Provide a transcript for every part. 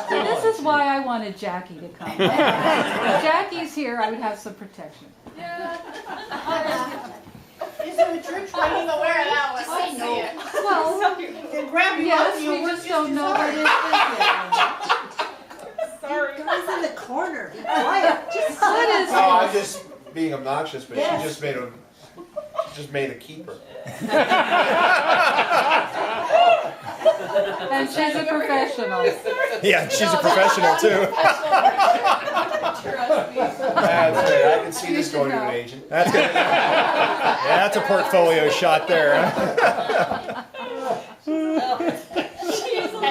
So this is why I wanted Jackie to come. If Jackie's here, I would have some protection. Yeah. Is there a church waiting aware of that one? I know. Well, Then grab you yes, up and we you'll work just don't know what it is. Sorry. Guys in the corner. Be quiet. What is No, I'm it? just being obnoxious, but Yes. she just made a keeper. And she's a professional. Yeah, she's a professional too. That's right. I can see this going to an agent. That's good. Yeah, that's a portfolio shot there. Has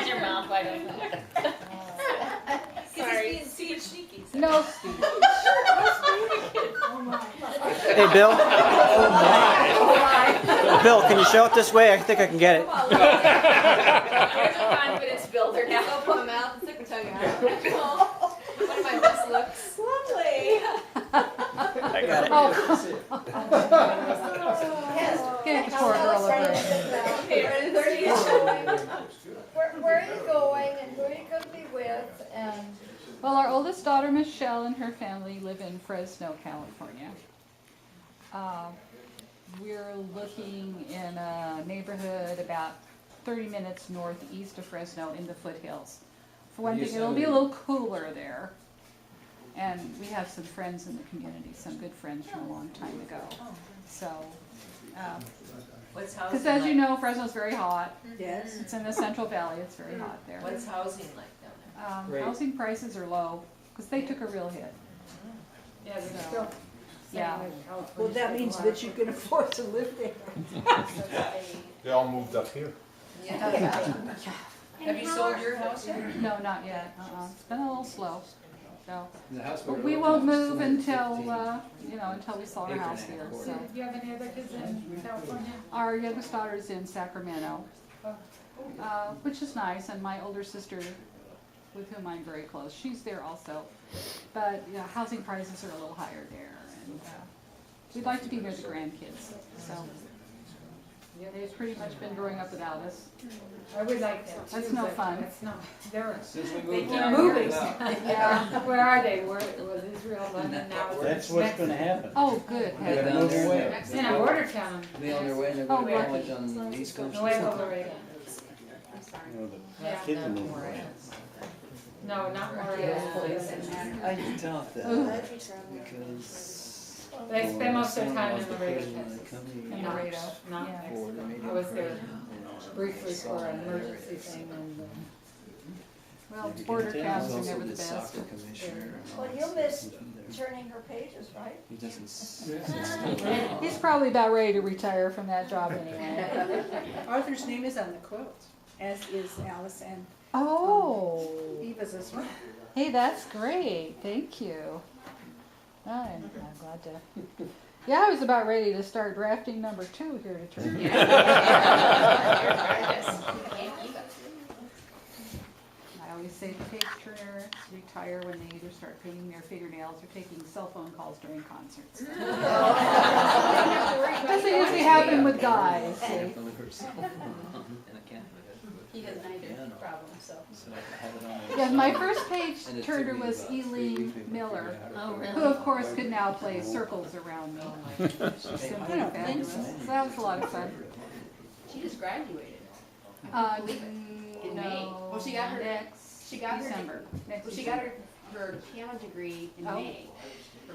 your mouth wide open. Sorry. No, Steve. Hey, Bill. Bill, can you show it this way? I think I can get it. Here's a confidence builder now. Open the mouth and stick the tongue out. One of my best looks. Lovely. I got it. Yes. Get the poor girl a break. Okay, ready? 30. Where are you going and who are you going to be with? And Well, our oldest daughter, Michelle, and her family live in Fresno, California. We're looking in a neighborhood about 30 minutes northeast of Fresno in the foothills. For one thing, it'll be a little cooler there. And we have some friends in the community, some good friends from a long time ago. So, What's housing because as like? you know, Fresno's very hot. Yes. It's in the Central Valley, it's very hot there. What's housing like down there? Housing prices are low, because they took a real hit. Yeah, So, still. yeah. Well, that means that you can afford to live there. They all moved up here. Have you sold your house yet? No, not yet. It's been a little slow. So, The house but we're we in won't is move 215. until we sell our house here. So, Do you have any other kids in California? our youngest daughter's in Sacramento, which is nice, and my older sister, with whom I'm very close, she's there also. But housing prices are a little higher there, and we'd like to be near the grandkids. So, they've pretty much been growing up without us. I would like that too. That's no but fun. It's not, they're, Since we they moved keep down, moving. Yeah. Where are they? Where was Israel, London, now it's That's what's Mexico. gonna happen. Oh, good They're heavens. gonna move away. In a border town. They on their way and they're Oh, going to lucky. college on the East Coast. Nuevo Laredo. You know, the Yeah. kids are moving away. No, not Laredo. I can tell that because They spend most of their time in the Laredo, president of the Texas. company In Laredo, not Yeah. Mexico. I was there briefly for an emergency thing and. Well, border towns are never the best. soccer commissioner. well, you'll miss turning her pages, right? He doesn't. He's probably about ready to retire from that job anyway. Arthur's name is on the quilt, as is Alice and Oh, Eva's as well. hey, that's great. Thank you. I'm glad to. Yeah, I was about ready to start drafting number 2 here to turn. I always say the page turners retire when they either start painting their fingernails or taking cell phone calls during concerts. Doesn't usually happen with guys. See? He has neither problem, so. Yeah, my first page turner was Eileen Miller, Oh, who of course could now play circles around me. She's simply fabulous. So that was a lot of fun. She just graduated. In May. Well, she got her- next she got her- December. Next Well, she December. got her piano degree in Oh. May. Her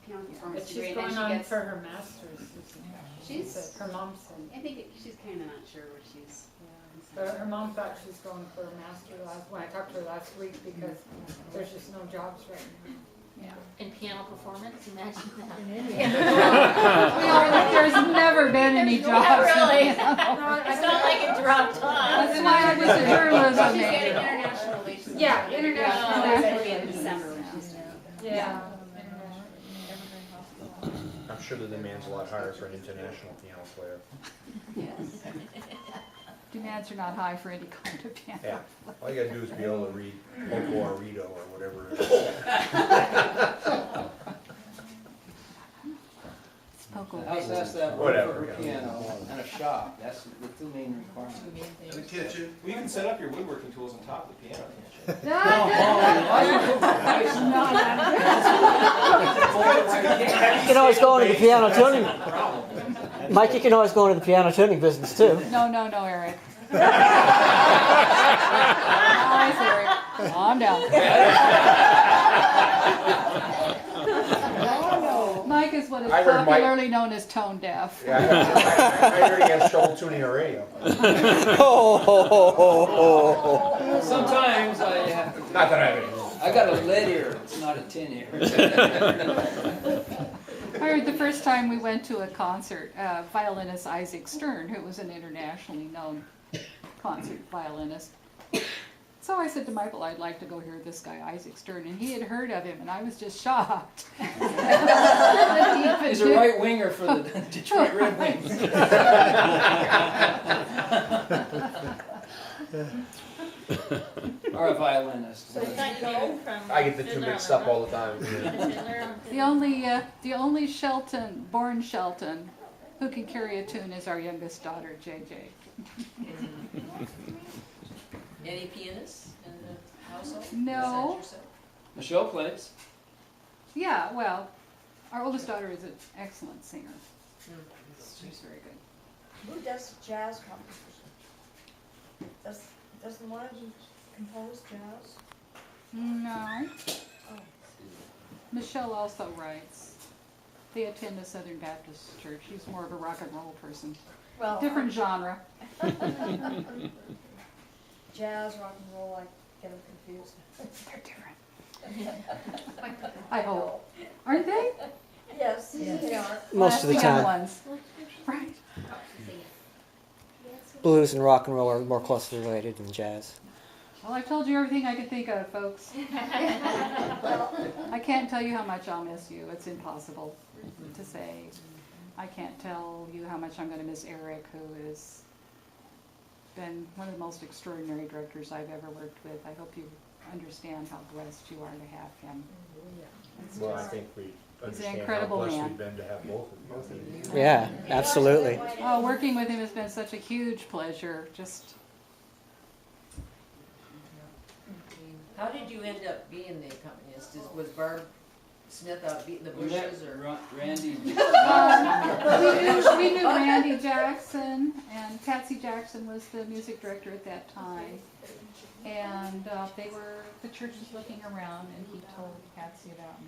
piano performance But degree, she's and then going she on gets. for her master's. She's- Her mom said. I think she's kind of not sure where she's. But her mom thought she's going for a master when I talked to her last week because there's just no jobs right now. In piano performance, imagine that. There's never been any jobs. Not really. in piano. It's not like it dropped off. That's why I was a journalism She's getting major. international relations. Yeah, international Oh, that's gonna be in relations. December when she's done. Yeah. I'm sure the demand's a lot higher for an international piano player. Demands are not high for any kind of piano. Yeah. All you gotta do is be able to read Poco or Rito or whatever it is. It's Poco school. The house has to have room Whatever, for a yeah. piano and a shop. That's the two main requirements. The kitchen. Well, you can set up your woodworking tools on top of the piano, can't you? You can always go into the piano tuning. Mike, you can always go into the piano tuning business too. No, Eric. Nice, Eric. Calm down. Mike is what is I heard Mike- popularly known as tone deaf. Yeah, I heard he has trouble tuning a radio. Sometimes I have to. Not that I have any. I got a lead ear. It's not a tin ear. I heard the first time we went to a concert, violinist Isaac Stern, who was an internationally known concert violinist. So I said to Michael, I'd like to go hear this guy, Isaac Stern, and he had heard of him, and I was just shocked. He's a right winger for the Detroit Red Wings. Or a violinist. So you go I get the two mixed up all the time. The only Shelton, born Shelton, who can carry a tune is our youngest daughter, JJ. Any pianists in the household? No. Besides yourself? Michelle plays. Yeah, well, our oldest daughter is an excellent singer. She's very good. Who does jazz composition? Doesn't one of you compose jazz? No. Michelle also writes. They attend the Southern Baptist Church. She's more of a rock and roll person. Well, Different genre. jazz, rock and roll, I get them confused. They're different. I hope. Aren't they? Yes, they are. Most of the young time. ones. Right. Blues and rock and roll are more closely related than jazz. Well, I've told you everything I could think of, folks. I can't tell you how much I'll miss you. It's impossible to say. I can't tell you how much I'm going to miss Eric, who has been one of the most extraordinary directors I've ever worked with. I hope you understand how blessed you are to have him. It's Well, I just- think we an understand how incredible blessed man. we've been to have both of you. Yeah, absolutely. Oh, working with him has been such a huge pleasure. Just How did you end up being the accompanist? Was Barb Smith out beating the We met bushes or? Randy. we knew Randy Jackson, and Patsy Jackson was the music director at that time. And the church was looking around, and he told Patsy about me.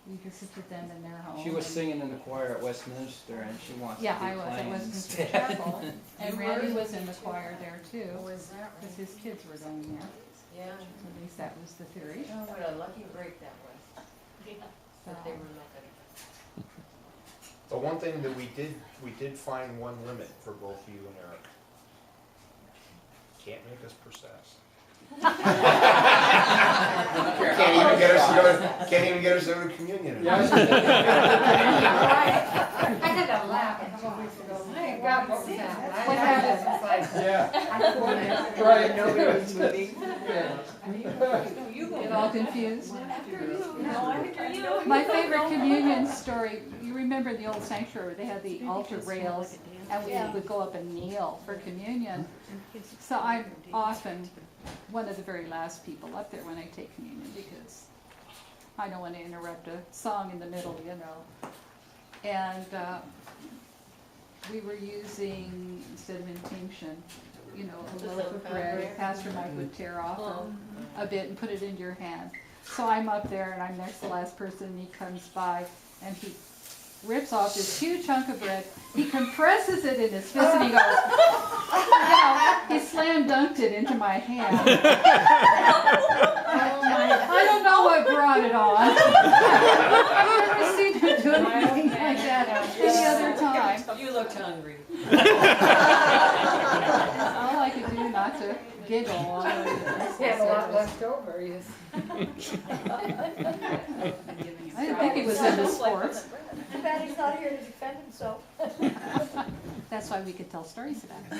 We visited them in their home. She was singing in the choir at Westminster, and she wants Yeah, to be I was at playing Westminster instead. Chapel, and Randy was in the choir there too, because his kids were going there. Yeah. At least that was the theory. Oh, what a lucky break that was. That they were looking. The one thing that we did find one limit for both you and Eric. Can't make us process. Can't even get us to go to communion. I had a laugh a couple of weeks ago. My God, what was that? What happened? It's like, Yeah. right, nobody was moving. Get all confused. After you. My favorite communion story, you remember the old sanctuary where they had the altar rails and we would go up and kneel for communion. So I'm often one of the very last people up there when I take communion because I don't want to interrupt a song in the middle, you know. And we were using, instead of intinction, you know, a loaf of bread. Pastor Mike would tear off a bit and put it into your hand. So I'm up there and I'm next to the last person and he comes by and he rips off this huge chunk of bread. He compresses it in his fist and he goes, you know, he slam dunked it into my hand. I don't know what brought it on. I've never seen him do anything like that any other time. You looked hungry. All I could do not to giggle while I was He had a lot left over, yes. I didn't think he was into sports. Too bad he's not here to defend himself. That's why we could tell stories about it.